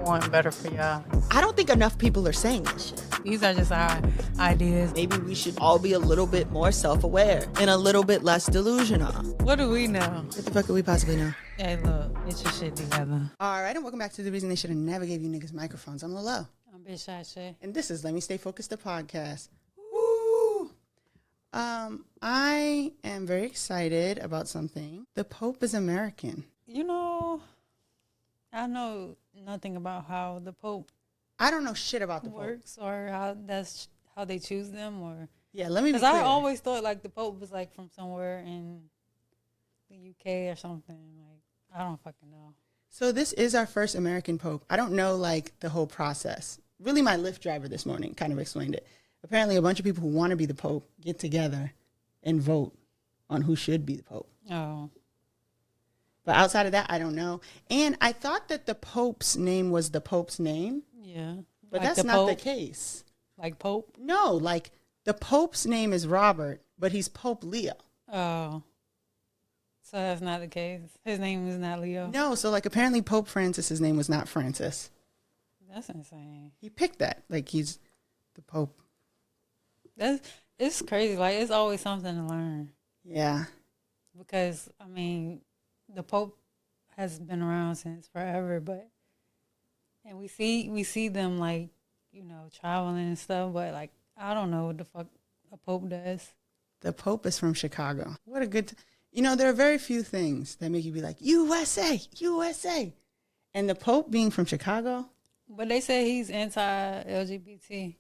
want better for y'all. I don't think enough people are saying this shit. These are just our ideas. Maybe we should all be a little bit more self-aware and a little bit less delusional. What do we know? What the fuck could we possibly know? Hey, look, get your shit together. All right, and welcome back to The Reason They Should Have Never Gave You Niggas Microphones. I'm Lolo. I'm Bitch Shae. And this is Let Me Stay Focused, the podcast. Woo! I am very excited about something. The Pope is American. You know, I know nothing about how the Pope I don't know shit about the Pope. works or how they choose them or. Yeah, let me be Because clear. I always thought like the Pope was like from somewhere in the UK or something. Like I don't fucking know. So this is our first American Pope. I don't know like the whole process. Really, my Lyft driver this morning kind of explained it. Apparently, a bunch of people who want to be the Pope get together and vote on who should be the Pope. Oh. But outside of that, I don't know. And I thought that the Pope's name was the Pope's name. Yeah. But Like that's the not Pope? the case. Like Pope? No, like the Pope's name is Robert, but he's Pope Leo. Oh. So that's not the case. His name is not Leo. No, so like apparently Pope Francis's name was not Francis. That's insane. He picked that. Like he's the Pope. It's crazy. Like it's always something to learn. Yeah. Because I mean, the Pope has been around since forever, and we see them like, you know, traveling and stuff, but like I don't know what the fuck a Pope does. The Pope is from Chicago. What a good... You know, there are very few things that make you be like, USA, USA. And the Pope being from Chicago? But they say he's anti-LGBT.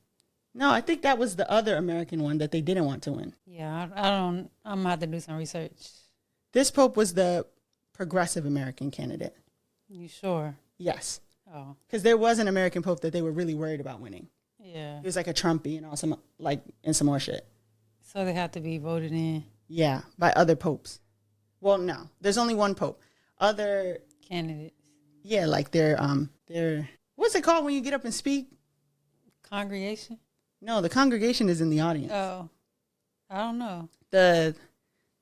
No, I think that was the other American one that they didn't want to win. Yeah, I don't. I'm gonna have to do some research. This Pope was the progressive American candidate. You sure? Yes. Oh, Because there was an American Pope that they were really worried about winning. yeah. He was like a Trumpy and all some, like, and some more shit. So they have to be voted in. Yeah, by other popes. Well, no, there's only one Pope. Other, Candidates. yeah, like they're, what's it called when you get up and speak? Congregation? No, the congregation is in the audience. Oh, I don't know. What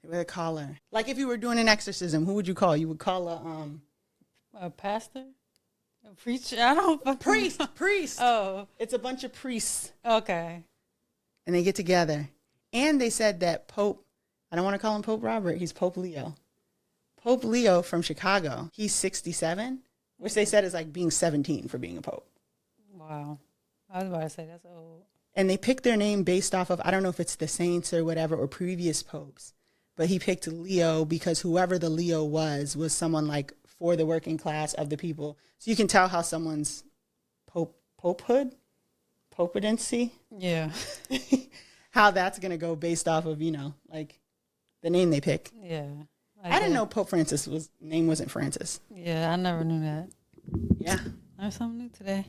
do they call her? Like if you were doing an exorcism, who would you call? You would call A pastor? A preacher? I don't fucking know. priest. Oh, It's a bunch of priests. okay. And they get together. And they said that Pope, I don't want to call him Pope Robert, he's Pope Leo. Pope Leo from Chicago, he's 67, which they said is like being 17 for being a Pope. Wow. I was about to say that's old. And they picked their name based off of, I don't know if it's the saints or whatever, or previous popes. But he picked Leo because whoever the Leo was someone like for the working class of the people. So you can tell how someone's popedency, Yeah. how that's going to go based off of, you know, like the name they pick. Yeah. I didn't know Pope Francis name wasn't Francis. Yeah, I never knew that. Yeah. Learned something new today.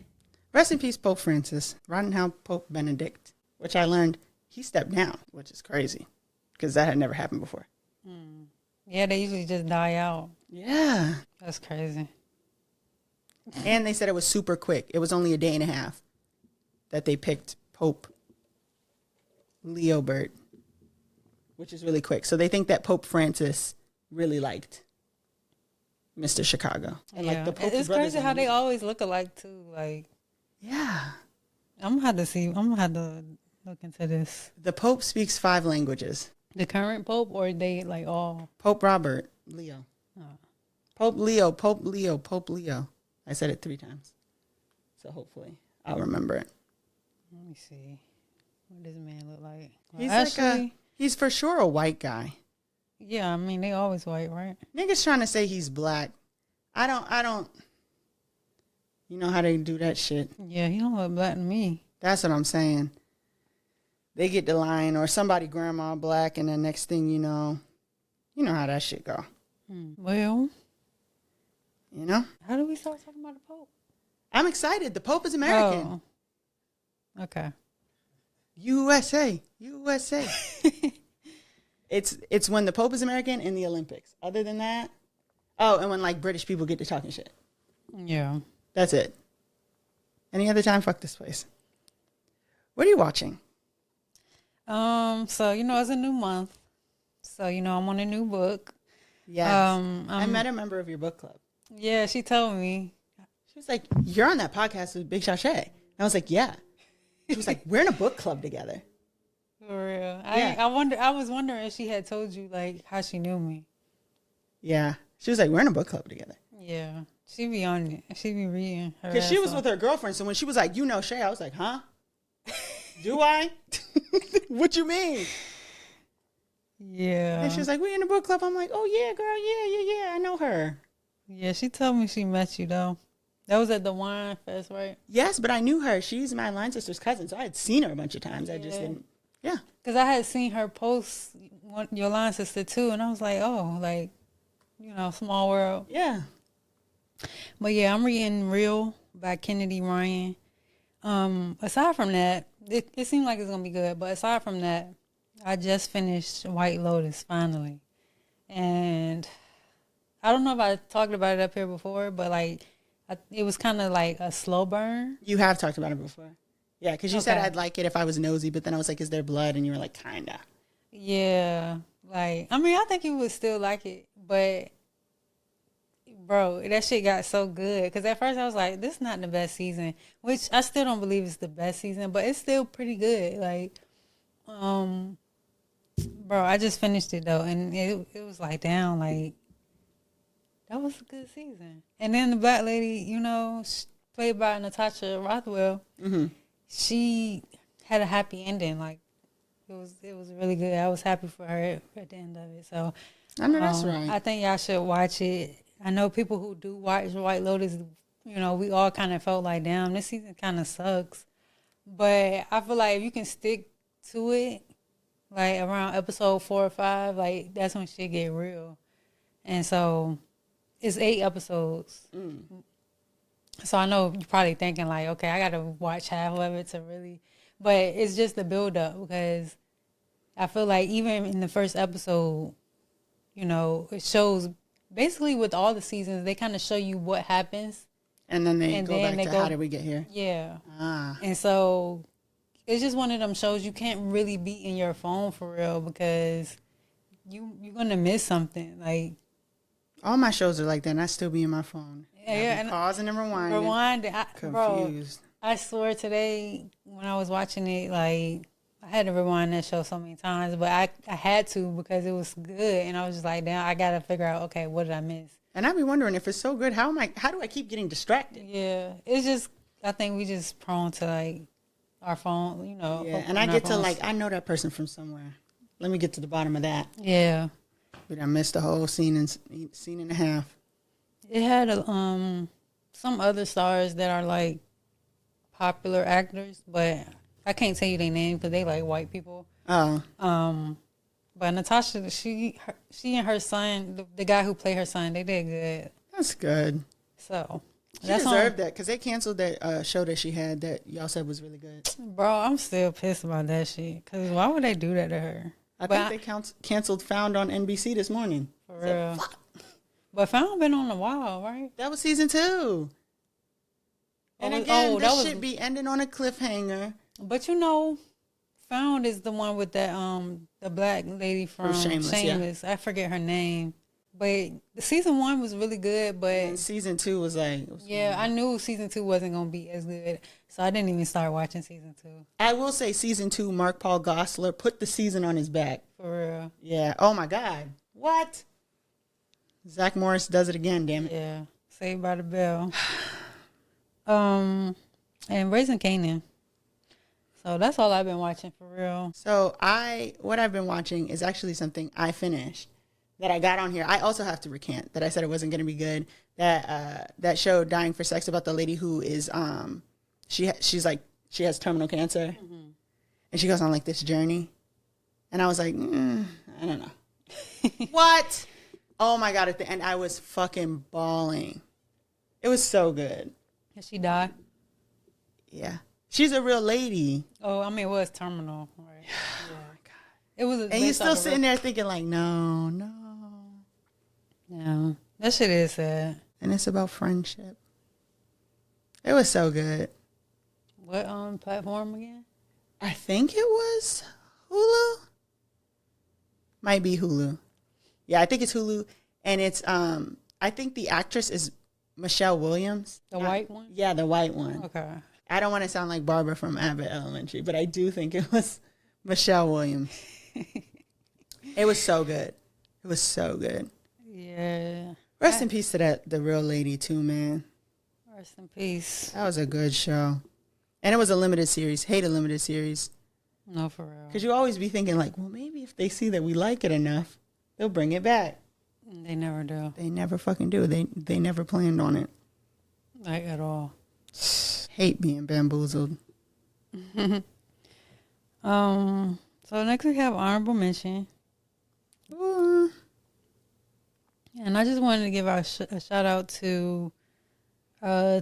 Rest in peace, Pope Francis. Rotten Hell Pope Benedict, which I learned he stepped down, which is crazy because that had never happened before. Yeah, they usually just die out. Yeah. That's crazy. And they said it was super quick. It was only a day and a half that they picked Pope Leobert, which is really quick. So they think that Pope Francis really liked Mr. Chicago. And like the Pope's it's brothers crazy how and- they always look alike too. Like Yeah. I'm gonna have to look into this. The Pope speaks 5 languages. The current Pope or they like all Pope Robert, Leo. Oh. Pope Leo, Pope Leo, Pope Leo. I said it 3 times. So hopefully I'll remember it. Let me see. What does this man look like? He's Actually, he's for sure a white guy. yeah, I mean they always white, right? Niggas trying to say he's black. I don't. You know how they do that shit. Yeah, he don't look black to me. That's what I'm saying. They get the line or somebody grandma black and the next thing you know how that shit go. Well, You know? how do we start talking about the Pope? I'm excited. The Pope is American. Oh. Okay. USA. USA. It's when the Pope is American in the Olympics. Other than that, and when like British people get to talking shit. Yeah. That's it. Any other time, fuck this place. What are you watching? So it's a new month. So I'm on a new book. Yes. I met a member of your book club. Yeah, she told me. She was like, you're on that podcast with Big Shae. And I was like, yeah. She was like, we're in a book club together. For real. Yeah. I was wondering if she had told you like how she knew me. Yeah. She was like, we're in a book club together. Yeah. She be on it. She be reading her. Because she was with her girlfriend. So when she was like, you know Shae, I was like, huh? Do I? What you mean? Yeah. And she was like, we in a book club. I'm like, oh, yeah, girl. Yeah. I know her. Yeah, she told me she met you, though. That was at the wine fest, right? Yes, but I knew her. She's my line sister's cousin. So I had seen her a bunch of times. I just didn't. Yeah. Because I had seen her post your line sister, too. And I was like, oh, like, you know, small world. Yeah. But yeah, I'm reading Real by Kennedy Ryan. Aside from that, it seemed like it's gonna be good. But aside from that, I just finished White Lotus finally, and I don't know if I talked about it up here before, but like it was kind of like a slow burn. You have talked about it before. Yeah, because you said I'd like it if I was nosy, but then I was like, is there blood? And you were like, kinda. Yeah, like I mean, I think you would still like it, but bro, that shit got so good. Because at first I was like, this is not the best season, which I still don't believe it's the best season, but it's still pretty good. Like, bro, I just finished it though, and it was like, damn, like that was a good season. And then the black lady, you know, played by Natasha Rothwell, she had a happy ending. Like, it was really good. I was happy for her at the end of it. So I know that's right. I think y'all should watch it. I know people who do watch White Lotus, you know, we all kind of felt like, damn, this season kind of sucks. But I feel like if you can stick to it, like around episode 4 or 5, like that's when shit get real. And so it's 8 episodes. So I know you're probably thinking like, okay, I got to watch half of it to really, but it's just the build up, because I feel like even in the first episode, you know, it shows basically with all the seasons, they kind of show you what happens. And then they go back to how did we get here? Yeah. Ah. And so it's just one of them shows you can't really be in your phone for real, because you're going to miss something. Like, all my shows are like that, and I still be in my phone. Yeah, and pausing and rewinding. Confused. Bro, I swear today when I was watching it, like I had to rewind that show so many times, but I had to because it was good, and I was just like, damn, I gotta figure out, okay, what did I miss? And I'd be wondering if it's so good, how do I keep getting distracted? Yeah, it's just I think we just prone to like our phone, you know. Yeah, and I get to like I know that person from somewhere. Let me get to the bottom of that. Yeah, but I missed the whole scene and a half. It had some other stars that are like popular actors, but I can't tell you their name because they like white people. Oh. But Natasha, she and her son, the guy who played her son, they did good. That's good. So she deserved that because they canceled that show that she had that y'all said was really good. Bro, I'm still pissed about that shit. Because why would they do that to her? I think they canceled Found on NBC this morning. For real. But Found been on a while, right? That was season 2. And again, this should be ending on a cliffhanger. But you know, Found is the one with that the black lady from Shameless. Yeah. I forget her name. But season 1 was really good, but and season 2 was like I knew season 2 wasn't gonna be as good, so I didn't even start watching season 2. I will say season 2, Mark Paul Gosselaar put the season on his back. For real. Yeah. Oh my God. What? Zach Morris does it again, damn it. Yeah. Saved by the Bell. And Raising Kanan. So that's all I've been watching for real. So what I've been watching is actually something I finished that I got on here. I also have to recant that I said it wasn't going to be good. That show Dying for Sex about the lady who is she has terminal cancer, and she goes on like this journey, and I was like, I don't know. What? Oh my God! At the end, I was fucking bawling. It was so good. Did she die? Yeah, she's a real lady. Oh, I mean, it was terminal, right? Yeah. Oh my God! It was, and you're still sitting there thinking like, no. Yeah, that shit is sad. And it's about friendship. It was so good. What platform again? I think it was Hulu. Might be Hulu. Yeah, I think it's Hulu. And it's I think the actress is Michelle Williams. The white one? Yeah, the white one. Okay. I don't want to sound like Barbara from Abbott Elementary, but I do think it was Michelle Williams. It was so good. It was so good. Yeah. Rest in peace to the real lady too, man. Rest in peace. That was a good show. And it was a limited series. Hate a limited series. No, for real. Because you always be thinking like, well, maybe if they see that we like it enough, they'll bring it back. They never do. They never fucking do. They never planned on it. Like, at all. Hate being bamboozled. So next we have honorable mention. Ooh. And I just wanted to give a shout out to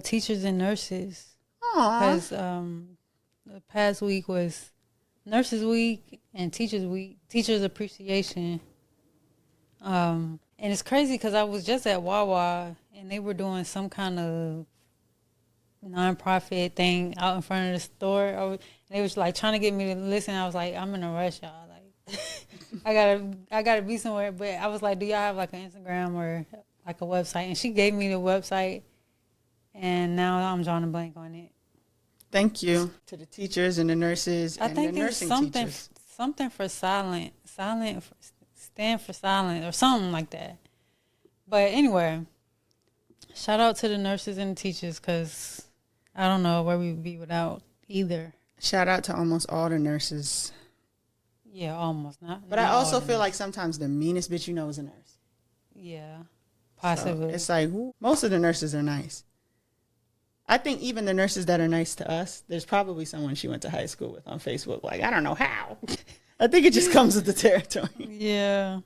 teachers and nurses. Aww. Because the past week was Nurses Week and Teachers Week, Teachers Appreciation. And it's crazy because I was just at Wawa and they were doing some kind of nonprofit thing out in front of the store. And they was like trying to get me to listen. I was like, I'm in a rush, y'all. Like, I gotta be somewhere. But I was like, do y'all have like an Instagram or like a website? And she gave me the website, and now I'm drawing a blank on it. Thank you to the teachers and the nurses I and think the it's nursing teachers. something for silent, stand for silent or something like that. But anyway, shout out to the nurses and the teachers because I don't know where we'd be without either. Shout out to almost all the nurses. Yeah, almost not. But not I also all feel the like sometimes the meanest bitch you know is a nurse. Yeah, possibly. So it's like most of the nurses are nice. I think even the nurses that are nice to us, there's probably someone she went to high school with on Facebook. Like, I don't know how. I think it just comes with the territory. Yeah.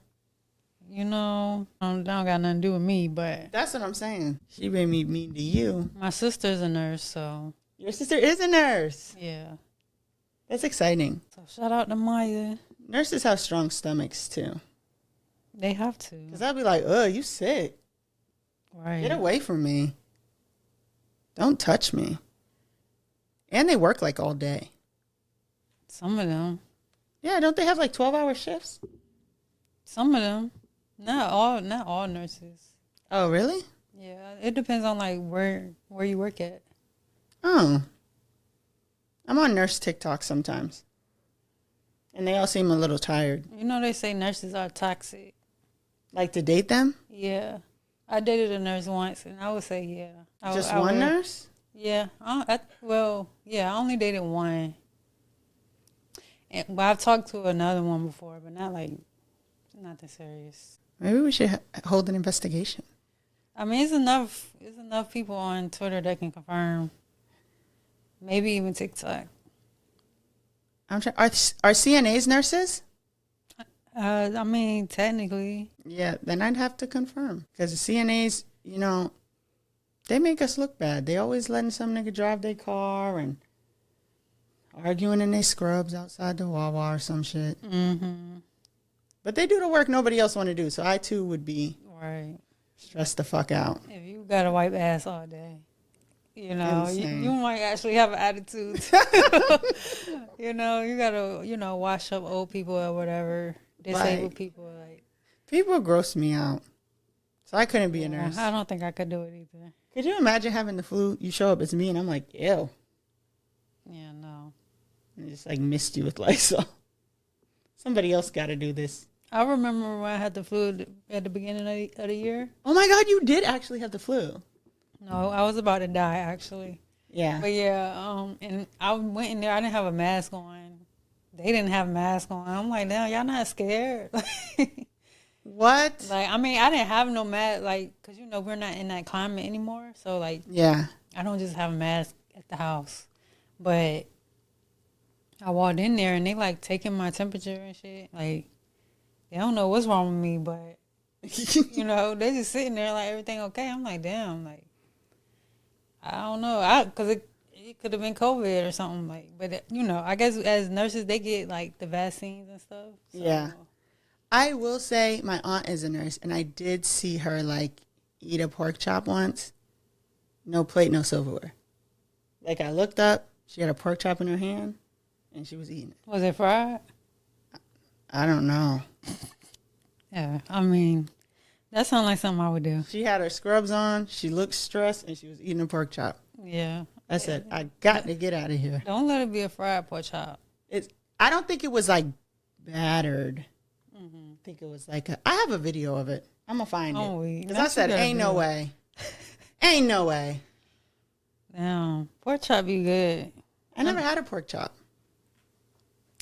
You know, that don't got nothing to do with me, but That's what I'm saying. She made me mean to you. my sister's a nurse, so Your sister is a nurse. yeah. That's exciting. So shout out to Maya. Nurses have strong stomachs, too. They have to. Because I'll be like, ugh, you sick. Right. Get away from me. Don't touch me. And they work like all day. Some of them. Yeah, don't they have like 12-hour shifts? Some of them. Not all nurses. Oh, really? Yeah, it depends on like where you work at. Oh. I'm on nurse TikTok sometimes. And they all seem a little tired. You know they say nurses are toxic. Like to date them? Yeah. I dated a nurse once and I would say yeah. Just I one would- nurse? Yeah. I only dated one. But I've talked to another one before, but not that serious. Maybe we should hold an investigation. I mean, it's enough people on Twitter that can confirm. Maybe even TikTok. I'm trying. Are CNAs nurses? I mean, technically. Yeah, then I'd have to confirm. Because the CNAs, you know, they make us look bad. They always letting some nigga drive their car and arguing in their scrubs outside the Wawa or some shit. Mm-hmm. But they do the work nobody else want to do. So I, too, would be Right. stressed the fuck out. If you got to wipe ass all day, you know, Insane. you might actually have an attitude. You know, you got to, wash up old people or whatever, disabled people. Like, People gross me out. So I couldn't be a nurse. I don't think I could do it either. Could you imagine having the flu? You show up, it's me, and I'm like, ew. Yeah, no. And just like missed you with Lysol. Somebody else got to do this. I remember when I had the flu at the beginning of the year. Oh my God, you did actually have the flu. No, I was about to die, actually. Yeah. But yeah, and I went in there. I didn't have a mask on. They didn't have masks on. I'm like, damn, y'all not scared? What? Like, I mean, I didn't have no mask, like, because, we're not in that climate anymore. So, like, Yeah. I don't just have a mask at the house. But I walked in there, and they, like, taking my temperature and shit. Like, they don't know what's wrong with me, but, they just sitting there like, everything okay? I'm like, damn, like, I don't know. Because it could have been COVID or something. Like, but, I guess as nurses, they get, like, the vaccines and stuff. So. Yeah. I will say my aunt is a nurse, and I did see her, like, eat a pork chop once. No plate, no silverware. Like, I looked up, she had a pork chop in her hand, and she was eating it. Was it fried? I don't know. Yeah, I mean, That sounds like something I would do. She had her scrubs on. She looked stressed, and she was eating a pork chop. Yeah. I said, I got to get out of here. Don't let it be a fried pork chop. I don't think it was like battered. I think it was like I have a video of it. I'm gonna find it because I said, "Ain't no way, ain't no way." Damn, pork chop be good. I never had a pork chop.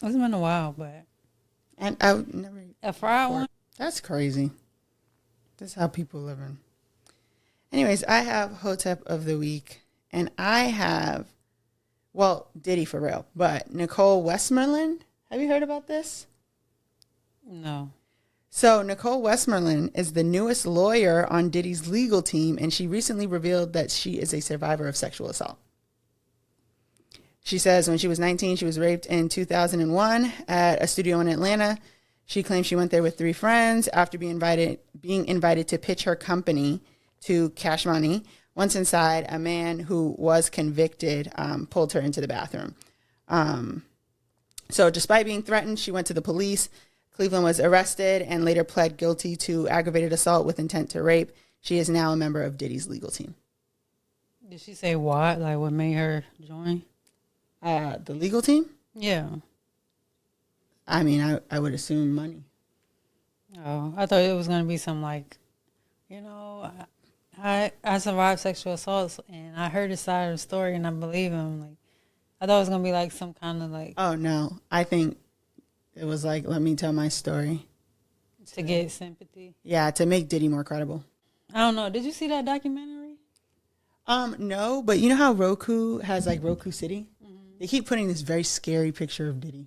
It's been a while, but And I would never a fried one. That's crazy. That's how people living. Anyways, I have Hotep of the week, and I have, well, Diddy for real, but Nicole Westmoreland. Have you heard about this? No. So Nicole Westmoreland is the newest lawyer on Diddy's legal team, and she recently revealed that she is a survivor of sexual assault. She says when she was 19, she was raped in 2001 at a studio in Atlanta. She claims she went there with 3 friends after being invited to pitch her company to Cash Money. Once inside, a man who was convicted pulled her into the bathroom. So despite being threatened, she went to the police. Cleveland was arrested and later pled guilty to aggravated assault with intent to rape. She is now a member of Diddy's legal team. Did she say what? Like what made her join? The legal team? Yeah. I mean, I would assume money. Oh, I thought it was gonna be some like, I survived sexual assaults and I heard his side of the story and I believe him. Like, I thought it was gonna be like some kind of like. Oh no, I think it was like, let me tell my story to get sympathy. Yeah, to make Diddy more credible. I don't know. Did you see that documentary? No, but you know how Roku has like Roku City? Mm-hmm. They keep putting this very scary picture of Diddy.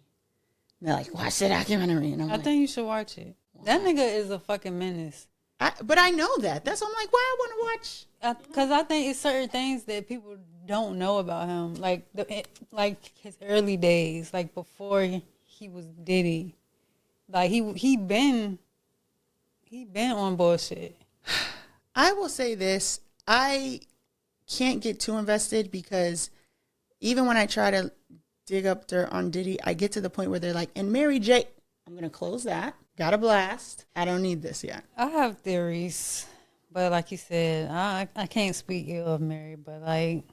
And they're like, watch the documentary. And I think you should watch it. Wow. That nigga is a fucking menace. But I know that. That's why I'm like, why I want to watch? Because I think it's certain things that people don't know about him. Like his early days, like before he was Diddy. Like he been on bullshit. I will say this. I can't get too invested because even when I try to dig up dirt on Diddy, I get to the point where they're like, and Mary J. I'm going to close that. Got a blast. I don't need this yet. I have theories. But like you said, I can't speak ill of Mary. But like,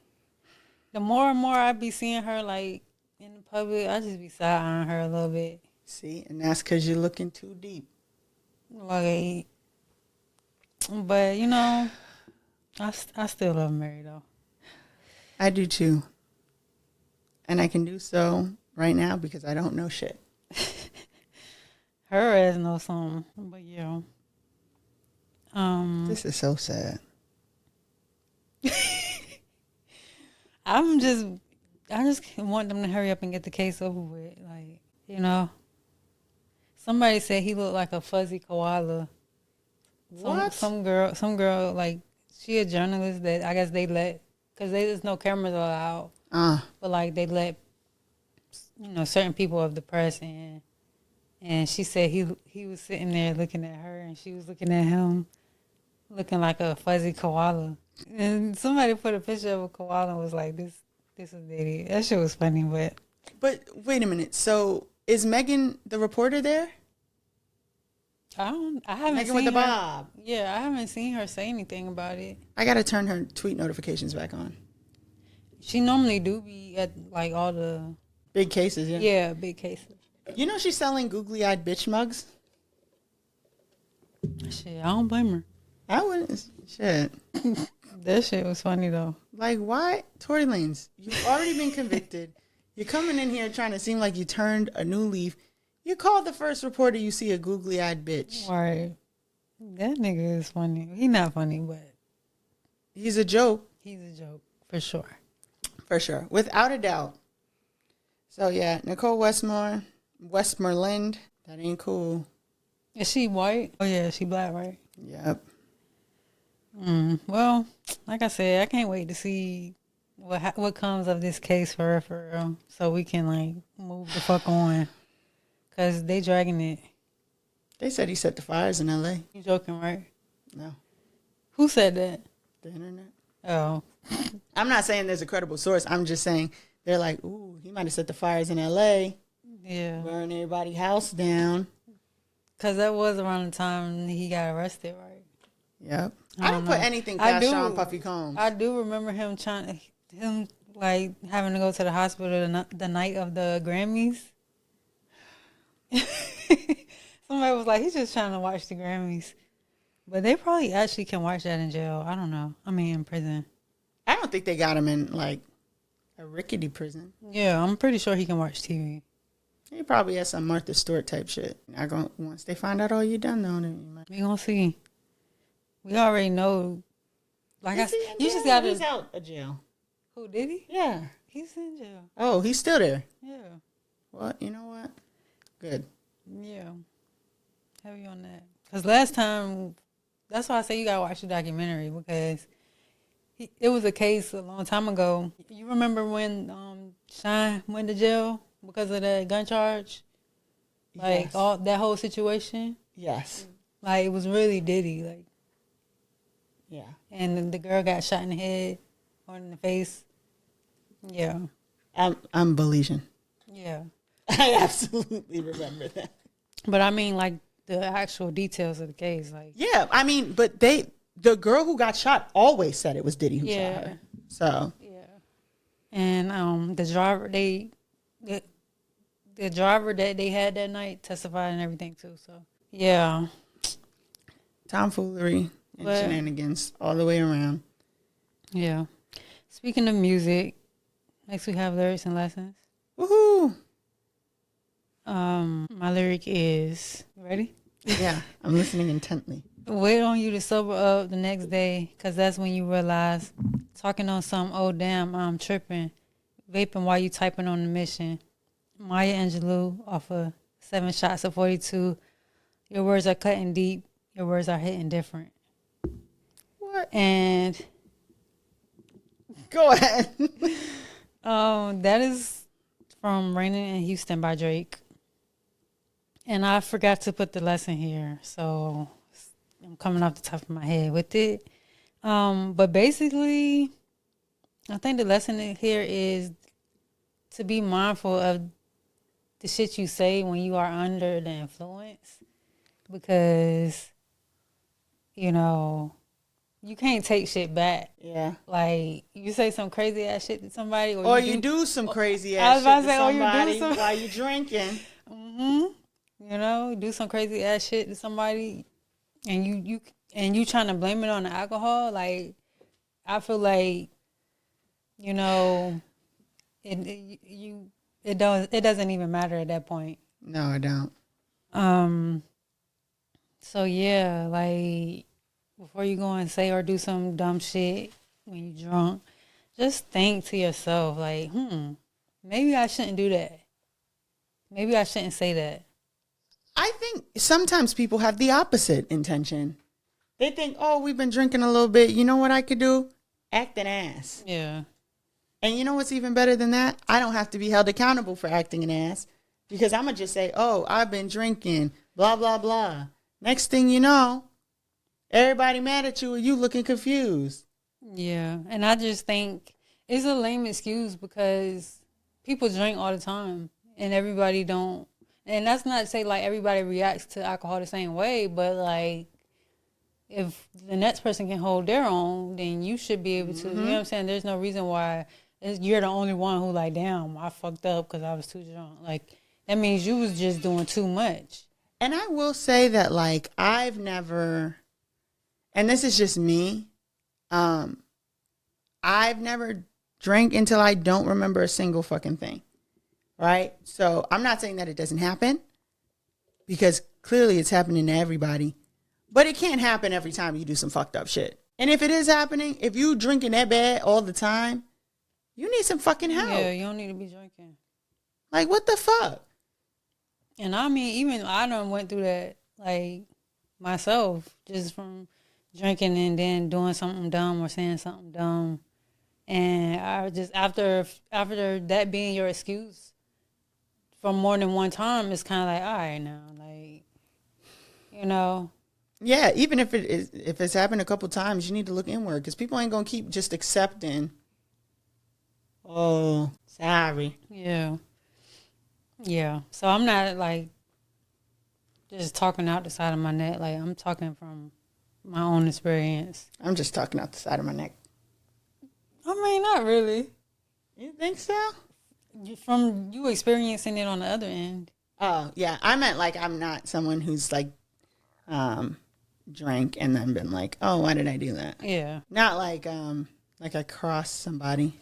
the more and more I be seeing her like in the public, I just be side-eyeing her a little bit. See? And that's because you're looking too deep. Like, but you know, I still love Mary though. I do too. And I can do so right now because I don't know shit. Her ass knows something. But yeah. This is so sad. I just want them to hurry up and get the case over with. Like, you know. Somebody said he looked like a fuzzy koala. What? Some girl, like, she a journalist that I guess they let, because there's no cameras allowed. But, like, they let, certain people of the press in. And she said he was sitting there looking at her, and she was looking at him, looking like a fuzzy koala. And somebody put a picture of a koala and was like, this is Diddy. That shit was funny, but. But, wait a minute. So, is Megan the reporter there? I haven't Megan seen with the her. bob. Yeah, I haven't seen her say anything about it. I got to turn her tweet notifications back on. She normally do be at, like, all the... Big cases, yeah. Yeah, big cases. You know she's selling googly-eyed bitch mugs? Shit, I don't blame her. I wouldn't. Shit. That shit was funny, though. Like, why? Tory Lanez, you've already been convicted. You're coming in here trying to seem like you turned a new leaf. You call the first reporter you see a googly-eyed bitch. Right. That nigga is funny. He not funny, but... He's a joke. He's a joke, for sure. For sure. Without a doubt. So, yeah, Nicole Westmoreland, that ain't cool. Is she white? Oh, yeah, she black, right? Yep. Well, like I said, I can't wait to see what comes of this case for real, so we can, like, move the fuck on. Because they dragging it. They said he set the fires in L.A. You joking, right? No. Who said that? The internet. Oh. I'm not saying there's a credible source. I'm just saying they're like, ooh, he might have set the fires in L.A. Yeah. Burn everybody's house down. Because that was around the time he got arrested, right? Yep. I I don't don't put know. anything I past do. Sean Puffy Combs. I do remember him like having to go to the hospital the night of the Grammys. Somebody was like, he's just trying to watch the Grammys. But they probably actually can watch that in jail. I don't know. I mean, in prison. I don't think they got him in like a rickety prison. Yeah, I'm pretty sure he can watch TV. He probably has some Martha Stewart type shit. Not gonna, once they find out all you done, though, then you might. We gonna see. We already know. Like Is he in you jail? just gotta. He's out of jail. Who did he? Yeah. He's in jail. Oh, he's still there. Yeah. Well, you know what? Good. Yeah. Heavy on that. Because last time, that's why I say you gotta watch the documentary because it was a case a long time ago. You remember when Shae went to jail because of that gun charge? Like Yes. all that whole situation? Yes. Like it was really Diddy. Like, Yeah. and the girl got shot in the head or in the face. Yeah. I'm Belizean. Yeah. I absolutely remember that. But I mean, like the actual details of the case, like Yeah, I mean, but the girl who got shot always said it was Diddy who shot her. So yeah. And the driver the driver that they had that night testified and everything too. So yeah. tomfoolery and But- shenanigans all the way around. Yeah. Speaking of music, next we have lyrics and lessons. Woohoo! My lyric is ready? Yeah, I'm listening intently. Wait on you to sober up the next day, cause that's when you realize talking on some oh damn I'm tripping, vaping while you typing on the mission. Maya Angelou off of 7 Shots of 42. Your words are cutting deep. Your words are hitting different. What? And Go ahead. that is from Raining in Houston by Drake. And I forgot to put the lesson here, so I'm coming off the top of my head with it. But basically, I think the lesson here is to be mindful of the shit you say when you are under the influence, because you know you can't take shit back. Yeah. Like you say some crazy ass shit to somebody, Or you do some crazy I ass was about shit to to say, or you do somebody some- while you drinking. You know, do some crazy ass shit to somebody, and you trying to blame it on the alcohol. Like, I feel like, you know, it doesn't even matter at that point. No, I don't. So yeah, like before you go and say or do some dumb shit when you drunk, just think to yourself like, maybe I shouldn't do that. Maybe I shouldn't say that. I think sometimes people have the opposite intention. They think, oh, we've been drinking a little bit. You know what I could do? Act an ass. Yeah. And you know what's even better than that? I don't have to be held accountable for acting an ass because I'm going to just say, oh, I've been drinking, blah, blah, blah. Next thing you know, everybody mad at you and you looking confused. Yeah, and I just think it's a lame excuse because people drink all the time and everybody don't. And that's not to say like everybody reacts to alcohol the same way, but like if the next person can hold their own, then you should be able to. You know what I'm saying? There's no reason why you're the only one who like, damn, I fucked up because I was too drunk. Like that means you was just doing too much. And I will say that, like, I've never, and this is just me, I've never drank until I don't remember a single fucking thing, right? So I'm not saying that it doesn't happen because clearly it's happening to everybody, but it can't happen every time you do some fucked up shit. And if it is happening, if you drinking that bad all the time, you need some fucking help. Yeah, you don't need to be drinking. Like, what the fuck? And I mean, even I done went through that, like, myself, just from drinking and then doing something dumb or saying something dumb. And I just, after that being your excuse for more than one time, it's kind of like, all right now, like, you know. Yeah, even if it's happened a couple times, you need to look inward because people ain't gonna keep just accepting. Oh, sorry. Yeah. Yeah. So I'm not like just talking out the side of my neck. Like I'm talking from my own experience. I'm just talking out the side of my neck. I mean, not really. You think so? From you experiencing it on the other end. Oh, yeah. I meant like I'm not someone who's like drank and then been like, oh, why did I do that? Yeah. Not like I crossed somebody.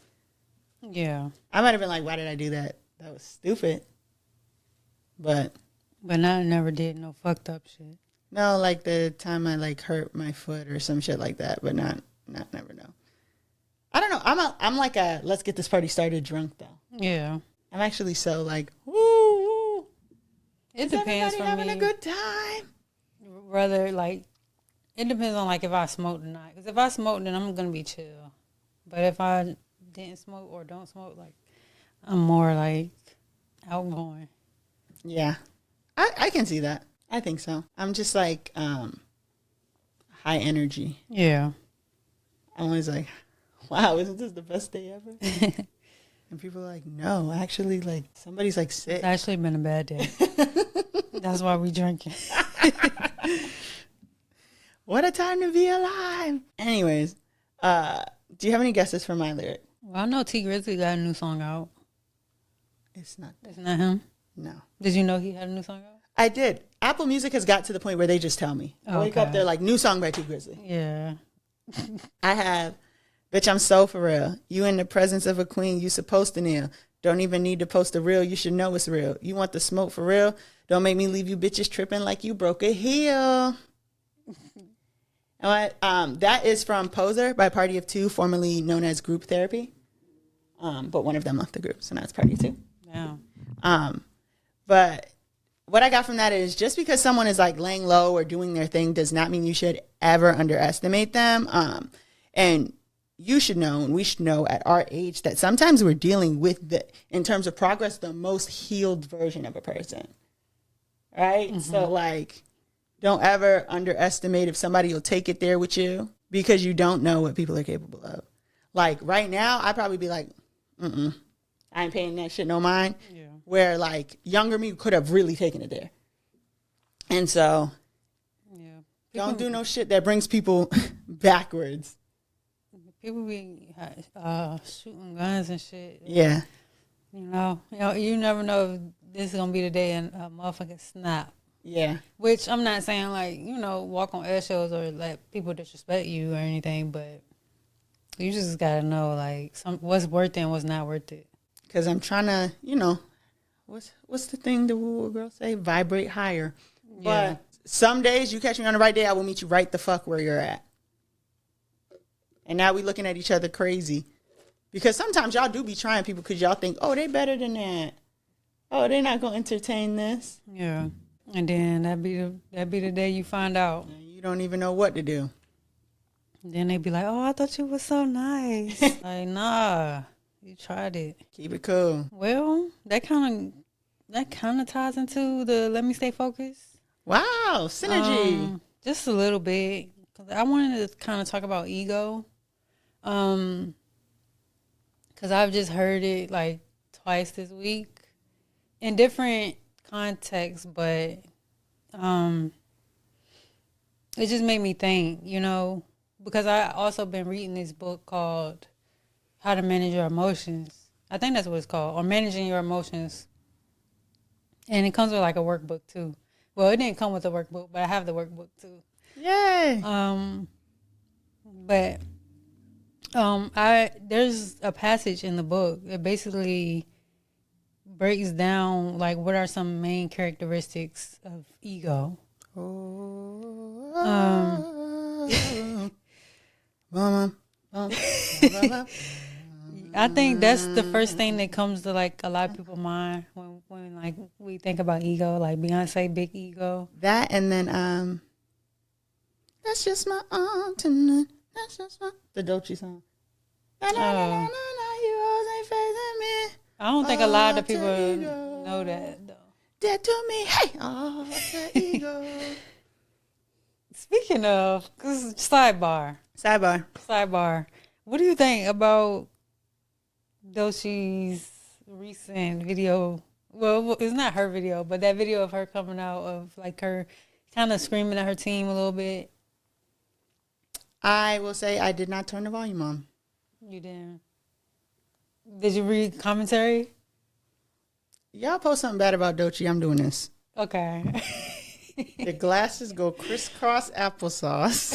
Yeah. I might have been like, why did I do that? That was stupid. But I never did no fucked up shit. no, like the time I like hurt my foot or some shit like that, but not never know. I don't know. I'm like a let's get this party started drunk though. Yeah. I'm actually so like, woo. It Is depends everybody for having me. a good time? Rather like it depends on like if I smoke or not. Because if I smoke, then I'm gonna be chill. But if I didn't smoke or don't smoke, like I'm more like outgoing. Yeah, I can see that. I think so. I'm just like high energy. Yeah. I'm always like, wow, isn't this the best day ever? And people are like, no, actually, like somebody's like sick. It's actually been a bad day. That's why we drinking. What a time to be alive. Anyways, do you have any guesses for my lyric? Well, I know T Grizzly got a new song out. It's not that. Isn't that him? No. Did you know he had a new song out? I did. Apple Music has got to the point where they just tell me. I wake up, Okay. they're like, new song by T Grizzly. Yeah. I have, bitch, I'm so for real. You in the presence of a queen, you supposed to kneel. Don't even need to post a reel, you should know it's real. You want the smoke for real? Don't make me leave you bitches tripping like you broke a heel. That is from Poser by Party of Two, formerly known as Group Therapy. But one of them left the group, so now it's Party of Two. Yeah. But what I got from that is just because someone is like laying low or doing their thing does not mean you should ever underestimate them. And you should know, and we should know at our age that sometimes we're dealing with in terms of progress, the most healed version of a person. Right? Mm-hmm. So like, don't ever underestimate if somebody will take it there with you because you don't know what people are capable of. Like right now, I'd probably be like, I ain't paying that shit no mind. Yeah. Where like younger me could have really taken it there. And so Yeah. don't do no shit that brings people backwards. People be shooting guns and shit. Yeah. You never know if this is gonna be the day and a motherfucking snap. Yeah. Which I'm not saying like, walk on eggshells or let people disrespect you or anything, but you just gotta know like what's worth it and what's not worth it. Cause I'm trying to, what's the thing the woo girl say? Vibrate higher. Yeah. But some days you catch me on the right day, I will meet you right the fuck where you're at. And now we looking at each other crazy. Because sometimes y'all do be trying people because y'all think, oh, they better than that. Oh, they're not gonna entertain this. Yeah. And then that be the day you find out. And you don't even know what to do. Then they be like, oh, I thought you were so nice. Like, nah, you tried it. Keep it cool. Well, that kind of ties into the let me stay focused. Wow, synergy. Just a little bit. 'Cause I wanted to kind of talk about ego. Because I've just heard it like twice this week in different contexts, but it just made me think, because I also been reading this book called How to Manage Your Emotions. I think that's what it's called, or Managing Your Emotions. And it comes with like a workbook too. Well, it didn't come with a workbook, but I have the workbook too. Yay. But there's a passage in the book that basically breaks down like what are some main characteristics of ego. I think that's the first thing that comes to like a lot of people's mind when like we think about ego, like Beyonce, big ego. That and then that's just my aunt tonight. That's just the Dolce song. You always ain't facing me. I don't think a lot of people know that though. Dead to me, hey, oh, the ego. Speaking of, sidebar. What do you think about Dolce's recent video? Well, it's not her video, but that video of her coming out of like her kind of screaming at her team a little bit. I will say I did not turn the volume on. You didn't. Did you read commentary? Y'all post something bad about Doechii, I'm doing this. Okay. The glasses go crisscross applesauce.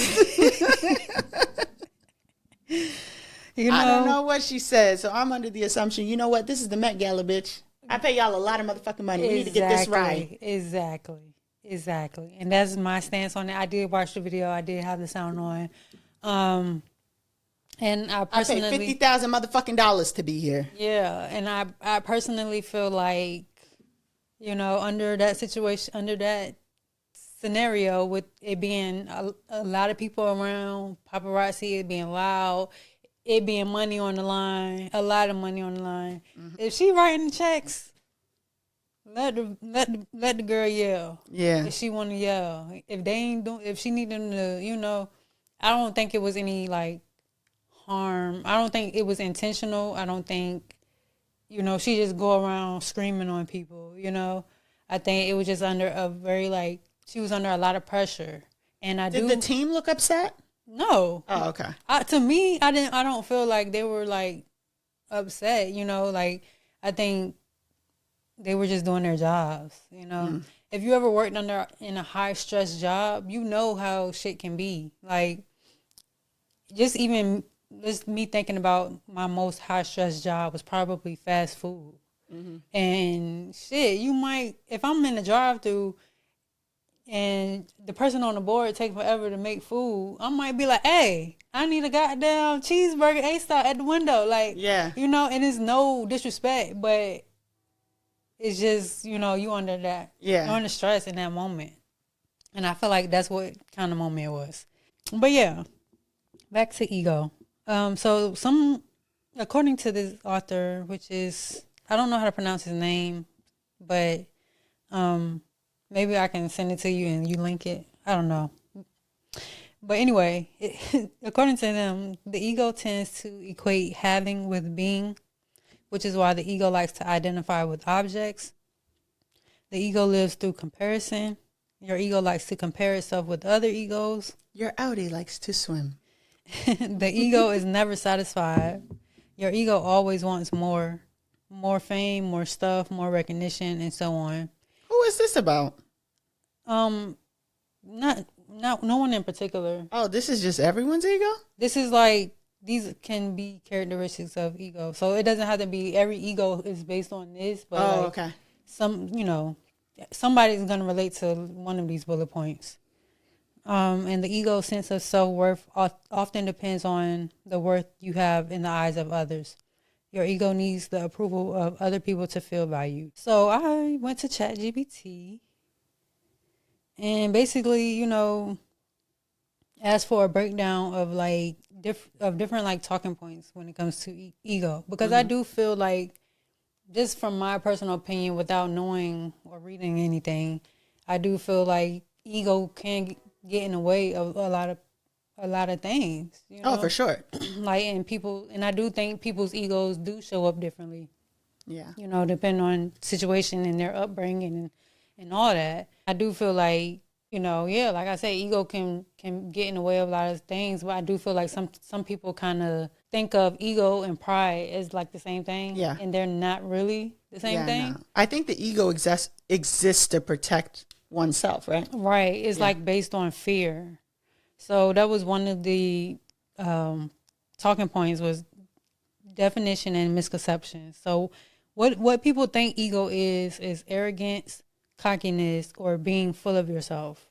I don't know what she said, so I'm under the assumption, you know what? This is the Met Gala, bitch. I pay y'all a lot of motherfucking money. We need to get this right. Exactly. And that's my stance on it. I did watch the video. I did have the sound on. And I personally... I paid $50,000 motherfucking dollars to be here. Yeah, and I personally feel like, you know, under that situation, under that scenario, with it being a lot of people around, paparazzi, it being loud, it being money on the line, a lot of money on the line. Mm-hmm. If she writing checks, let the girl yell. Yeah. If she want to yell, if she need them to, you know, I don't think it was any like harm. I don't think it was intentional. I don't think, you know, she just go around screaming on people. You know, I think it was just under a very like she was under a lot of pressure. And Did the team look upset? No. Oh, okay. To me, I don't feel like they were like upset. You know, like I think they were just doing their jobs. You know, if you ever worked in a high stress job, you know how shit can be. Like just me thinking about my most high stress job was probably fast food. Mm-hmm. And shit, you might, if I'm in the drive-thru and the person on the board take forever to make food, I might be like, hey, I need a goddamn cheeseburger A-Star at the window. Like, yeah, you know, and it's no disrespect, but it's just, you know, you under that. Yeah. You're under stress in that moment. And I feel like that's what kind of moment it was. But yeah, back to ego. So according to this author, which is, I don't know how to pronounce his name, but maybe I can send it to you and you link it. I don't know. But anyway, according to them, the ego tends to equate having with being, which is why the ego likes to identify with objects. The ego lives through comparison. Your ego likes to compare itself with other egos. Your Audi likes to swim. The ego is never satisfied. Your ego always wants more fame, more stuff, more recognition, and so on. Who is this about? Not no one in particular. Oh, this is just everyone's ego? This is like, these can be characteristics of ego. So it doesn't have to be every ego is based on this, but okay. Some, you know, somebody's going to relate to one of these bullet points. And the ego sense of self-worth often depends on the worth you have in the eyes of others. Your ego needs the approval of other people to feel valued. So I went to ChatGPT and basically, you know, asked for a breakdown of like different like talking points when it comes to ego, because I do feel like, just from my personal opinion, without knowing or reading anything, I do feel like ego can get in the way of a lot of things. You know? Oh, for sure. Like, and I do think people's egos do show up differently. Yeah. You know, depending on situation and their upbringing and all that. I do feel like, you know, yeah, like I say, ego can get in the way of a lot of things, but I do feel like some people kind of think of ego and pride as like the same thing. Yeah. And they're not really the same thing. No. I think the ego exists to protect oneself, right? Right. It's like based on fear. So that was one of the talking points, was definition and misconception. So what people think ego is arrogance, cockiness, or being full of yourself.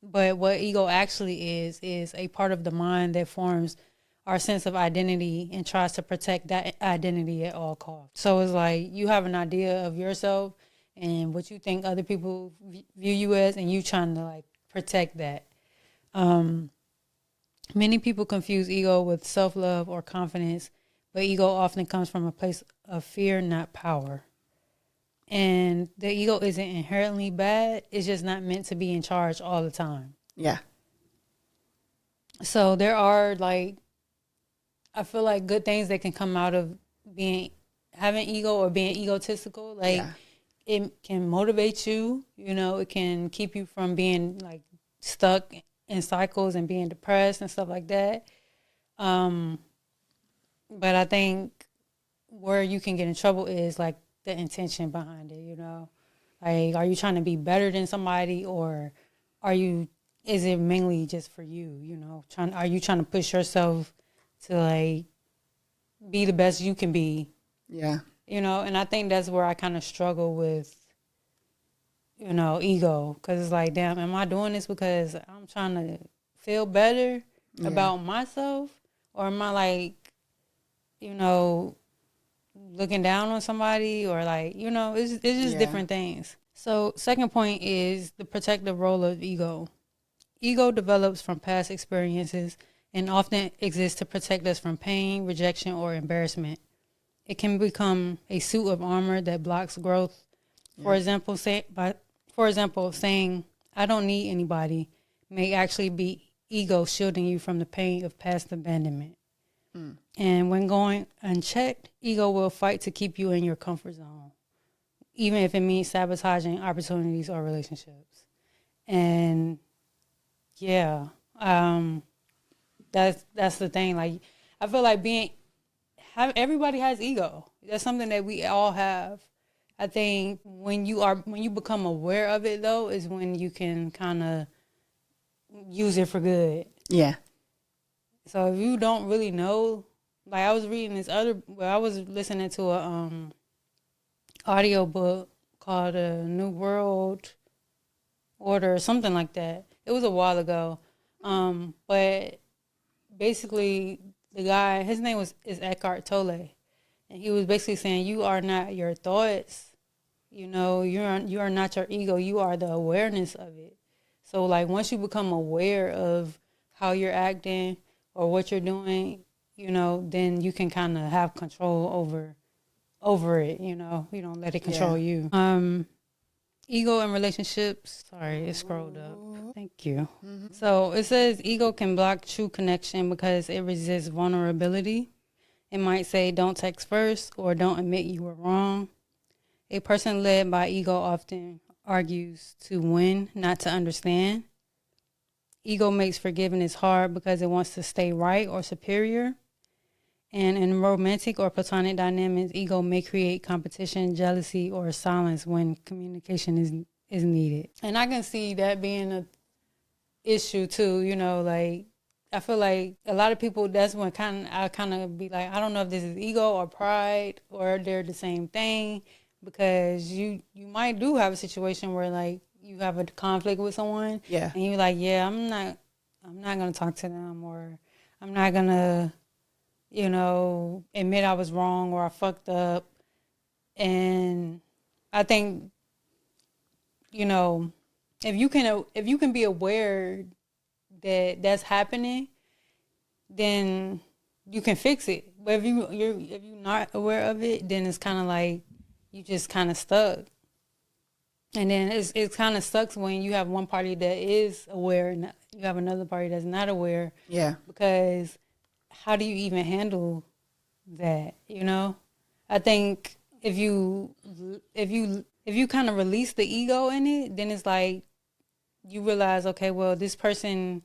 But what ego actually is a part of the mind that forms our sense of identity and tries to protect that identity at all costs. So it's like you have an idea of yourself and what you think other people view you as, and you trying to like protect that. Many people confuse ego with self-love or confidence, but ego often comes from a place of fear, not power. And the ego isn't inherently bad. It's just not meant to be in charge all the time. Yeah. So there are like, I feel like good things that can come out of having ego or being egotistical. Like it can motivate you, you know, it can keep you from being like stuck in cycles and being depressed and stuff like that. But I think where you can get in trouble is like the intention behind it, you know? Like, are you trying to be better than somebody, or is it mainly just for you, you know? Are you trying to push yourself to like be the best you can be? Yeah. You know, and I think that's where I kind of struggle with, you know, ego. Because it's like, damn, am I doing this because I'm trying to feel better about myself? Or am I like, you know, looking down on somebody? Or like, you know, it's just different things. So second point is the protective role of ego. Ego develops from past experiences and often exists to protect us from pain, rejection, or embarrassment. It can become a suit of armor that blocks growth. For example, saying "I don't need anybody" may actually be ego shielding you from the pain of past abandonment. And when going unchecked, ego will fight to keep you in your comfort zone, even if it means sabotaging opportunities or relationships. And yeah, that's the thing. Like, I feel like everybody has ego. That's something that we all have. I think when you become aware of it, though, is when you can kind of use it for good. Yeah. So if you don't really know, like I was listening to a audio book called New World Order or something like that. It was a while ago, but basically the guy, his name is Eckhart Tolle, and he was basically saying you are not your thoughts. You know, you are not your ego. You are the awareness of it. So like once you become aware of how you're acting or what you're doing, you know, then you can kind of have control over it. You know, you don't let it control you. Ego in relationships. Sorry, it scrolled up. Thank you. So it says ego can block true connection because it resists vulnerability. It might say, don't text first, or don't admit you were wrong. A person led by ego often argues to win, not to understand. Ego makes forgiveness hard because it wants to stay right or superior. And in romantic or platonic dynamics, ego may create competition, jealousy, or silence when communication is needed. And I can see that being an issue too, you know, like I feel like a lot of people, that's when I kind of be like, I don't know if this is ego or pride or they're the same thing, because you might do have a situation where like you have a conflict with someone, and you're like, yeah, I'm not gonna talk to them, or I'm not gonna, you know, admit I was wrong or I fucked up. And I think, you know, if you can be aware that that's happening, then you can fix it. But if you're not aware of it, then it's kind of like you just kind of stuck. And then it kind of sucks when you have one party that is aware and you have another party that's not aware. Yeah. Because how do you even handle that? You know, I think if you kind of release the ego in it, then it's like you realize, okay, well, this person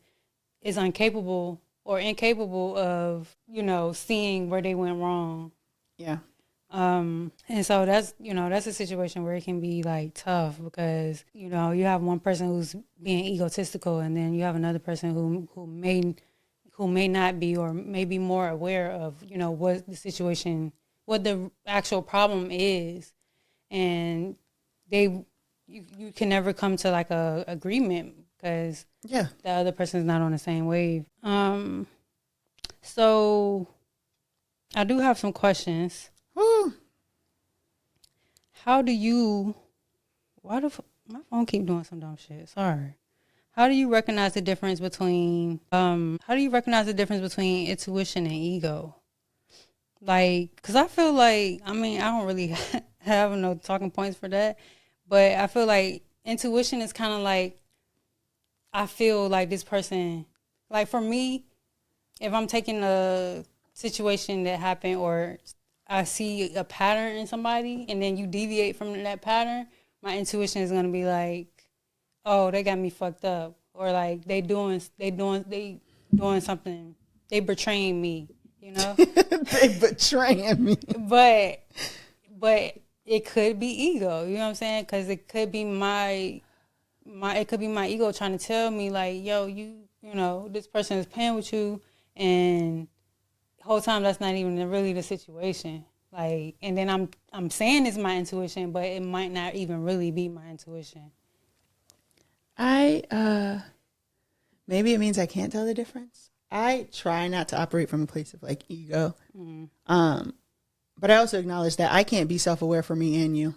is incapable of, you know, seeing where they went wrong. Yeah. And so that's a situation where it can be like tough, because, you know, you have one person who's being egotistical, and then you have another person who may not be, or may be more aware of, you know, what the actual problem is. And you can never come to like a agreement because the other person's not on the same wave. So I do have some questions. Woo. Why my phone keep doing some dumb shit? Sorry. How do you recognize the difference between intuition and ego? Like, cause I feel like, I mean, I don't really have no talking points for that, but I feel like intuition is kind of like, I feel like this person, like for me, if I'm taking a situation that happened, or I see a pattern in somebody and then you deviate from that pattern, my intuition is going to be like, oh, they got me fucked up. or like they doing something, they betraying me, you know. They betraying me. But it could be ego, you know what I'm saying? Because it could be my ego trying to tell me like, yo, you know, this person is playing with you, and the whole time that's not even really the situation. Like, and then I'm saying it's my intuition, but it might not even really be my intuition. Maybe it means I can't tell the difference. I try not to operate from a place of like ego. Mm-hmm. But I also acknowledge that I can't be self-aware for me and you.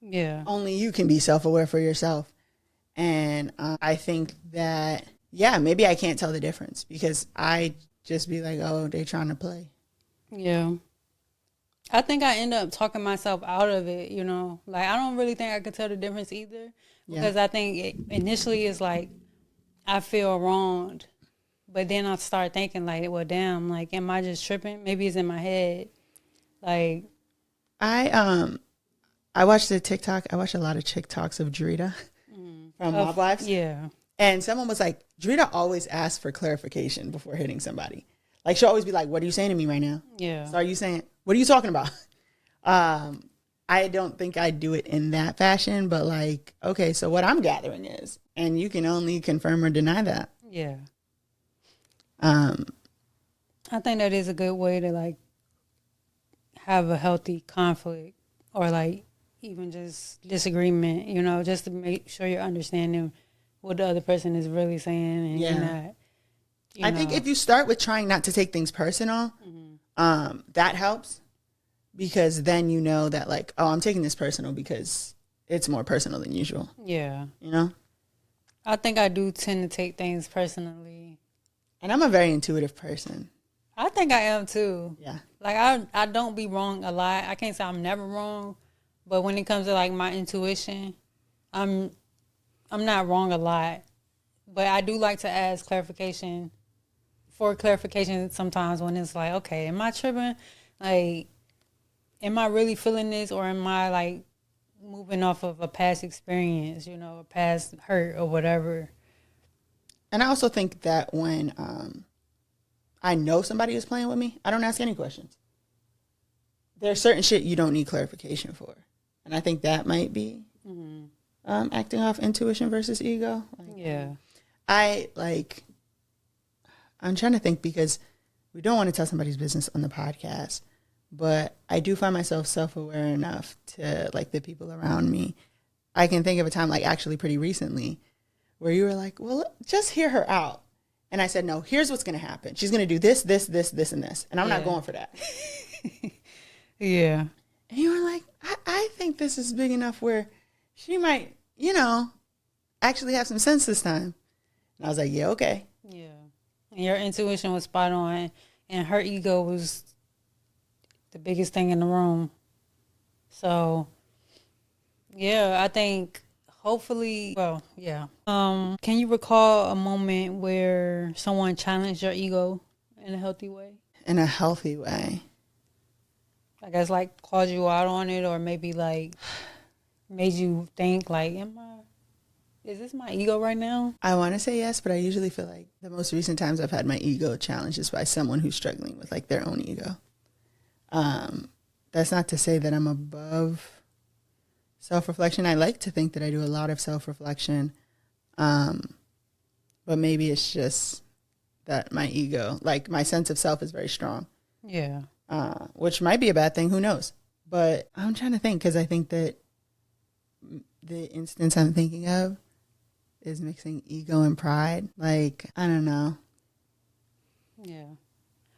Yeah. Only you can be self-aware for yourself. And I think that, yeah, maybe I can't tell the difference because I just be like, oh, they trying to play. Yeah. I think I end up talking myself out of it, you know. Like, I don't really think I could tell the difference either. Because I think initially it's like, I feel wronged. But then I start thinking like, well, damn, like, am I just tripping? Maybe it's in my head. Like, I watched a TikTok. I watched a lot of TikToks of Drita from Mob Wives. Yeah. And someone was like, Drita always asks for clarification before hitting somebody. Like, she'll always be like, what are you saying to me right now? Yeah. So are you saying, what are you talking about? I don't think I do it in that fashion, but like, okay, so what I'm gathering is, and you can only confirm or deny that. Yeah. I think that is a good way to like have a healthy conflict or like even just disagreement, you know, just to make sure you're understanding what the other person is really saying and you're not. I think if you start with trying not to take things personal, that helps because then you know that like, oh, I'm taking this personal because it's more personal than usual. Yeah. You know? I think I do tend to take things personally. And I'm a very intuitive person. I think I am too. Yeah. Like I don't be wrong a lot. I can't say I'm never wrong, but when it comes to like my intuition, I'm not wrong a lot. But I do like to ask clarification sometimes when it's like, okay, am I tripping? Like, am I really feeling this or am I like moving off of a past experience, you know, a past hurt or whatever? And I also think that when I know somebody is playing with me, I don't ask any questions. There's certain shit you don't need clarification for. And I think that might be acting off intuition versus ego. Like, yeah. I'm trying to think because we don't want to tell somebody's business on the podcast, but I do find myself self-aware enough to like the people around me. I can think of a time like actually pretty recently where you were like, well, just hear her out. And I said, no, here's what's going to happen. She's going to do this, this, this, this, and this. And I'm not going for that. Yeah. And you were like, I think this is big enough where she might, you know, actually have some sense this time. And I was like, yeah, okay. Yeah. And your intuition was spot on. And her ego was the biggest thing in the room. So, yeah, I think hopefully, well, yeah. Can you recall a moment where someone challenged your ego in a healthy way? In a healthy way. I guess like called you out on it or maybe like made you think like, is this my ego right now? I want to say yes, but I usually feel like the most recent times I've had my ego challenged is by someone who's struggling with like their own ego. That's not to say that I'm above self-reflection. I like to think that I do a lot of self-reflection. But maybe it's just that my ego, like my sense of self is very strong. Yeah. Which might be a bad thing. Who knows? But I'm trying to think because I think that the instance I'm thinking of is mixing ego and pride. Like, I don't know. Yeah.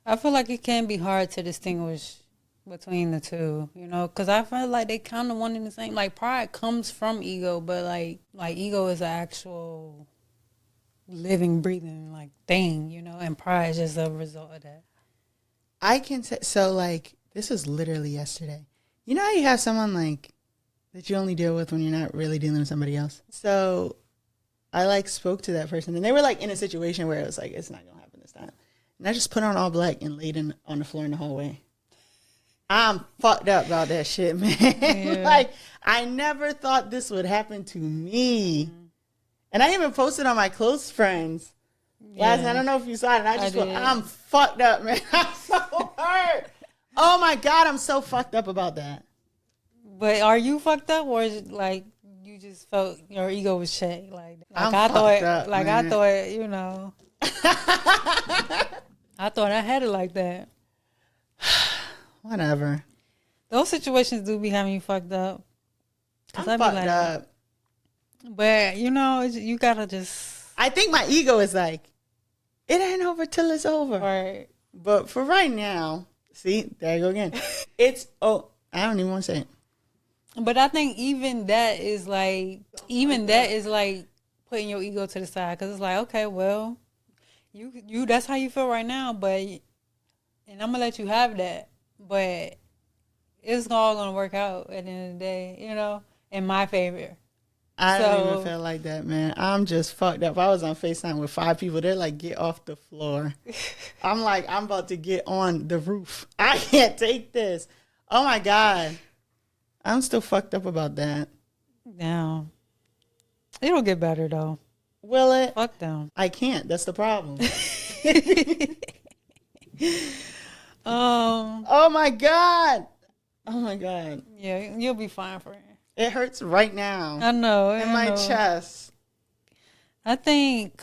I feel like it can be hard to distinguish between the two, you know, because I feel like they kind of one and the same. Like, pride comes from ego, but like ego is an actual living, breathing, like, thing, you know, and pride is just a result of that. I can say, so like, this was literally yesterday. You know how you have someone like that you only deal with when you're not really dealing with somebody else? So I like spoke to that person and they were like in a situation where it was like, it's not going to happen this time. And I just put on all black and laid on the floor in the hallway. I'm fucked up about that shit, man. Yeah. Like, I never thought this would happen to me. And I even posted on my close friends last night. I don't know if you saw it. And I just went, I'm fucked up, man. I'm so hurt. Oh my God, I'm so fucked up about that. But are you fucked up, or is it like you just felt your ego was Shae? Like I'm I thought, up, like man. I thought, you know, I thought I had it like that. Whatever. Those situations do be having you fucked up. I'm fucked up. But you know, you gotta just. I think my ego is like, it ain't over till it's over. Right. But for right now, see, there you go again. I don't even want to say it. But I think even that is like putting your ego to the side, because it's like, okay, well, you that's how you feel right now, and I'm gonna let you have that, but it's all gonna work out at the end of the day, you know, in my favor. I don't even feel like that, man. I'm just fucked up. I was on FaceTime with 5 people. They're like, get off the floor. I'm like, I'm about to get on the roof. I can't take this. Oh, my God. I'm still fucked up about that. No. It'll get better, though. Will it? Fuck them. I can't. That's the problem. Oh, my God. Oh, my God. Yeah, you'll be fine, friend. It hurts right now. I know. In my chest. I think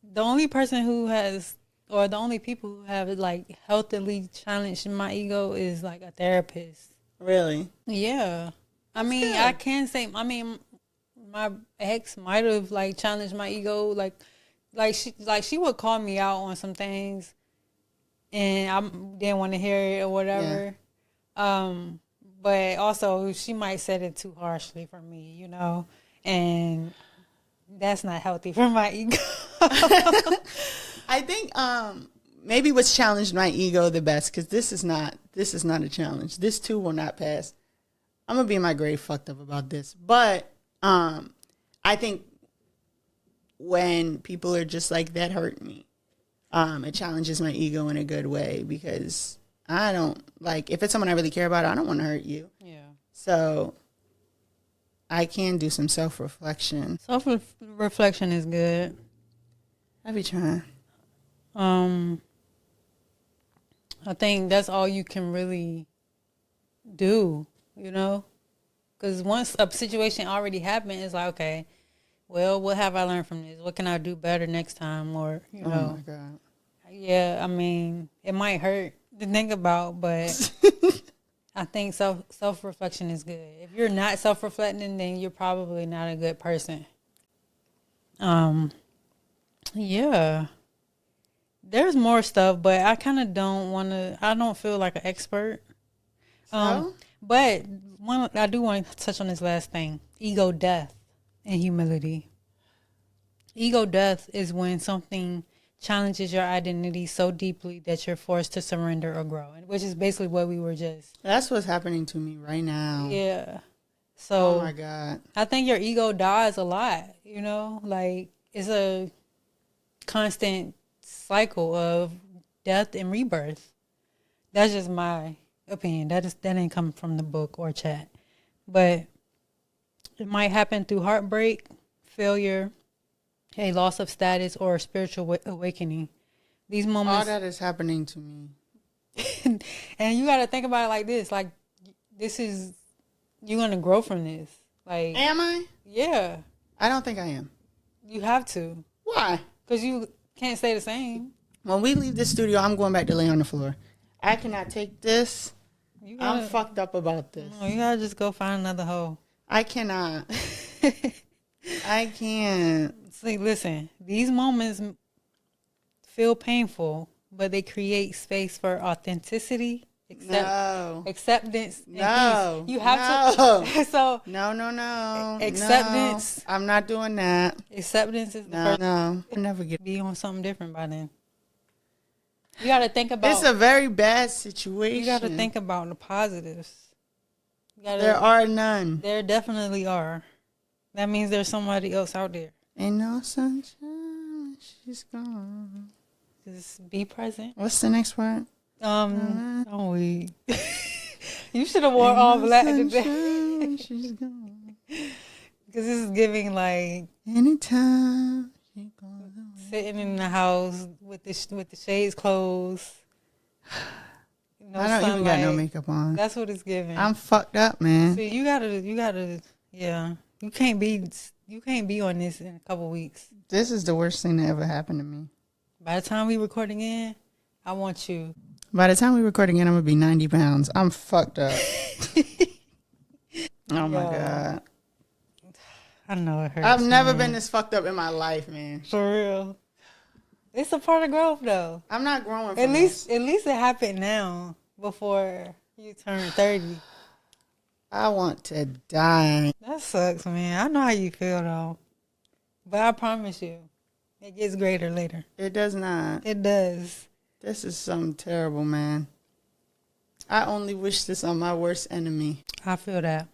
the only person who has, or the only people who have like healthily challenged my ego is like a therapist. Really? Yeah. I mean, good. I can say, my ex might have like challenged my ego. Like she would call me out on some things and I didn't want to hear it or whatever. Yeah. But also, she might set it too harshly for me, you know, and that's not healthy for my ego. I think maybe what's challenged my ego the best, because this is not a challenge. This too will not pass. I'm gonna be in my grave fucked up about this, but I think when people are just like, that hurt me, it challenges my ego in a good way, because I don't, like, if it's someone I really care about, I don't want to hurt you. Yeah. So I can do some self-reflection. Self-reflection is good. I be trying. I think that's all you can really do, you know? Because once a situation already happened, it's like, okay, well, what have I learned from this? What can I do better next time? Or, you know. Oh, my God. Yeah, I mean, it might hurt to think about, but I think self-reflection is good. If you're not self-reflecting, then you're probably not a good person. Yeah. There's more stuff, but I kind of I don't feel like an expert. But I do want to touch on this last thing: ego death and humility. Ego death is when something challenges your identity so deeply that you're forced to surrender or grow, which is basically what we were just. That's what's happening to me right now. Yeah. So, oh my God. I think your ego dies a lot, you know? Like, it's a constant cycle of death and rebirth. That's just my opinion. That ain't coming from the book or chat. But it might happen through heartbreak, failure, a loss of status, or a spiritual awakening. These moments, all that is happening to me. And you got to think about it like this: like, you're gonna grow from this. Like, am I? Yeah. I don't think I am. You have to. Why? Because you can't stay the same. When we leave this studio, I'm going back to lay on the floor. I cannot take this. I'm fucked up about this. You gotta just go find another hoe. I cannot. I can't. See, listen, these moments feel painful, but they create space for authenticity, acceptance, and peace. You have to. So no. Acceptance. No, I'm not doing that. Acceptance is the first. No, I never get. Be on something different by then. You got to think about. It's a very bad situation. You got to think about the positives. There are none. There definitely are. That means there's somebody else out there. Ain't no sunshine, she's gone. Just be present. What's the next word? Don't we? You should have wore all black today. She's gone. Because this is giving like Anytime she goes away. Sitting in the house with the shades closed. No I don't sunlight. even got no makeup on. That's what it's giving. I'm fucked up, man. See, you gotta, yeah. You can't be on this in a couple weeks. This is the worst thing that ever happened to me. By the time we record again, I want you. By the time we record again, I'm gonna be 90 pounds. I'm fucked up. Oh my God. I know it hurts. I've never been this fucked up in my life, man. For real. It's a part of growth, though. I'm not growing. At least it happened now before you turn 30. I want to die. That sucks, man. I know how you feel, though. But I promise you, it gets greater later. It does not. It does. This is something terrible, man. I only wish this on my worst enemy. I feel that.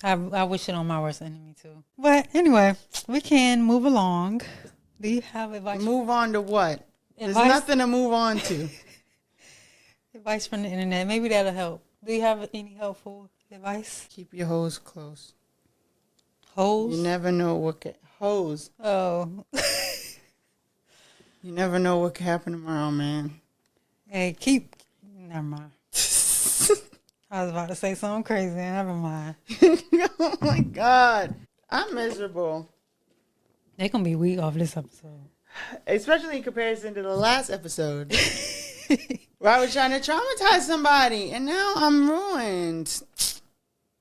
I wish it on my worst enemy, too. But anyway, we can move along. Do you have advice? Move on to what? There's Advice? nothing to move on to. Advice from the internet. Maybe that'll help. Do you have any helpful advice? Keep your hose close. Holes? You never know what could... Hose. Oh. You never know what could happen tomorrow, man. Hey, never mind. I was about to say something crazy. Never mind. Oh, my God. I'm miserable. They're going to be weak off this episode. Especially in comparison to the last episode. Where I was trying to traumatize somebody. And now I'm ruined.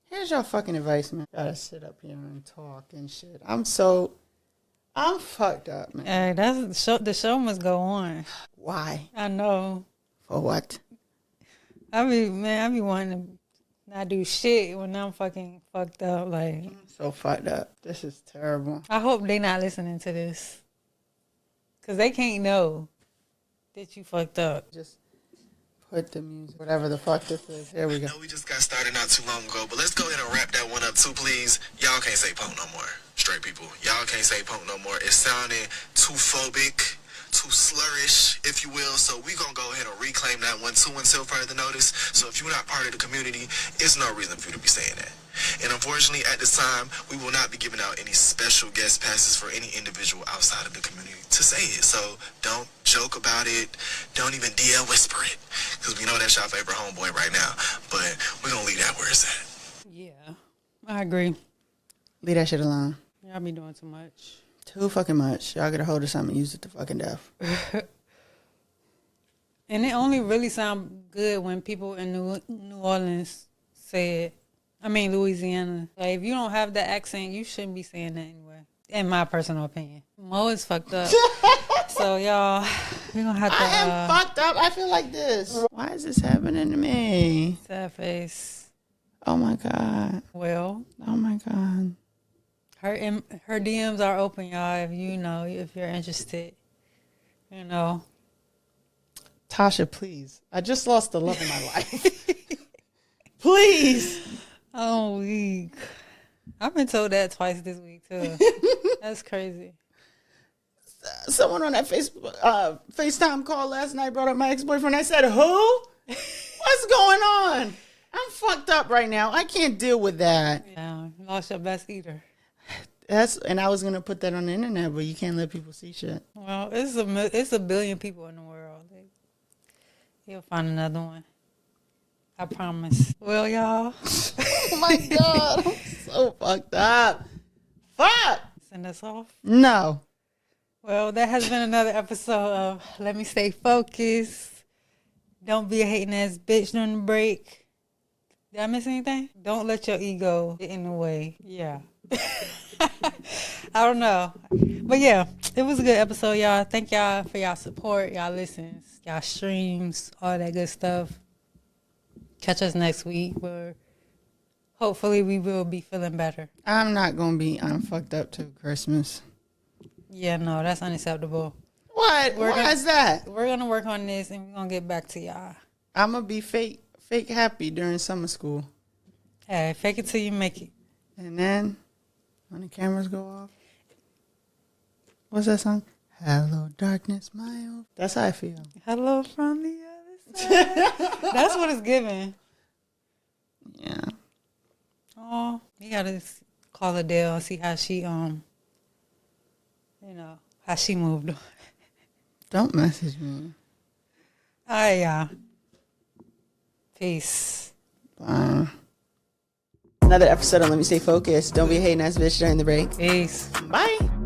Here's your fucking advice, man. Gotta sit up here and talk and shit. I'm fucked up, man. Hey, the show must go on. Why? I know. For what? I be wanting to not do shit when I'm fucking fucked up. Like, I'm so fucked up. This is terrible. I hope they not listening to this. Because they can't know that you fucked up. Just put the music, whatever the fuck this is. Here we go. I know we just got started not too long ago, but let's go ahead and wrap that one up too, please. Y'all can't say punk no more. Straight people. Y'all can't say punk no more. It's sounding too phobic, too slurish, if you will. So we gonna go ahead and reclaim that one too until further notice. So if you're not part of the community, it's no reason for you to be saying that. And unfortunately, at this time, we will not be giving out any special guest passes for any individual outside of the community to say it. So don't joke about it. Don't even DL whisper it. Because we know that's your favorite homeboy right now. But we're going to leave that where it's at. Yeah, I agree. Leave that shit alone. Y'all be doing too much. Too fucking much. Y'all get a hold of something and use it to fucking death. And it only really sound good when people in New Orleans say it. I mean, Louisiana. Like, if you don't have that accent, you shouldn't be saying that anyway. In my personal opinion. Mo is fucked up. So, y'all, we're going to have to... I am fucked up. I feel like this. Why is this happening to me? Sad face. Oh, my God. Well. Oh, my God. Her DMs are open, y'all, if you're interested. You know. Tasha, please. I just lost the love of my life. Please. Oh, weak. I've been told that twice this week, too. That's crazy. Someone on that FaceTime call last night brought up my ex-boyfriend. I said, who? What's going on? I'm fucked up right now. I can't deal with that. Yeah, you lost your best eater. And I was going to put that on the internet, but you can't let people see shit. Well, it's a billion people in the world. You'll find another one. I promise. Well, y'all. Oh, my God. I'm so fucked up. Fuck. Send us off? No. Well, that has been another episode of Let Me Stay Focused. Don't be a hating ass bitch during the break. Did I miss anything? Don't let your ego get in the way. Yeah. I don't know. But yeah, it was a good episode, y'all. Thank y'all for y'all support, y'all listens, y'all streams, all that good stuff. Catch us next week where hopefully we will be feeling better. I'm not going to be fucked up till Christmas. Yeah, no, that's unacceptable. What? Why is that? We're going to work on this and we're going to get back to y'all. I'm going to be fake happy during summer school. Hey, fake it till you make it. And then when the cameras go off, what's that song? Hello, darkness, my old. That's how I feel. Hello from the other side. That's what it's giving. Yeah. Oh, you got to call Adele and see how she you know, how she moved on. Don't message me. All right, y'all. Peace. Bye. Another episode of Let Me Stay Focused. Don't be a hating ass bitch during the break. Peace. Bye.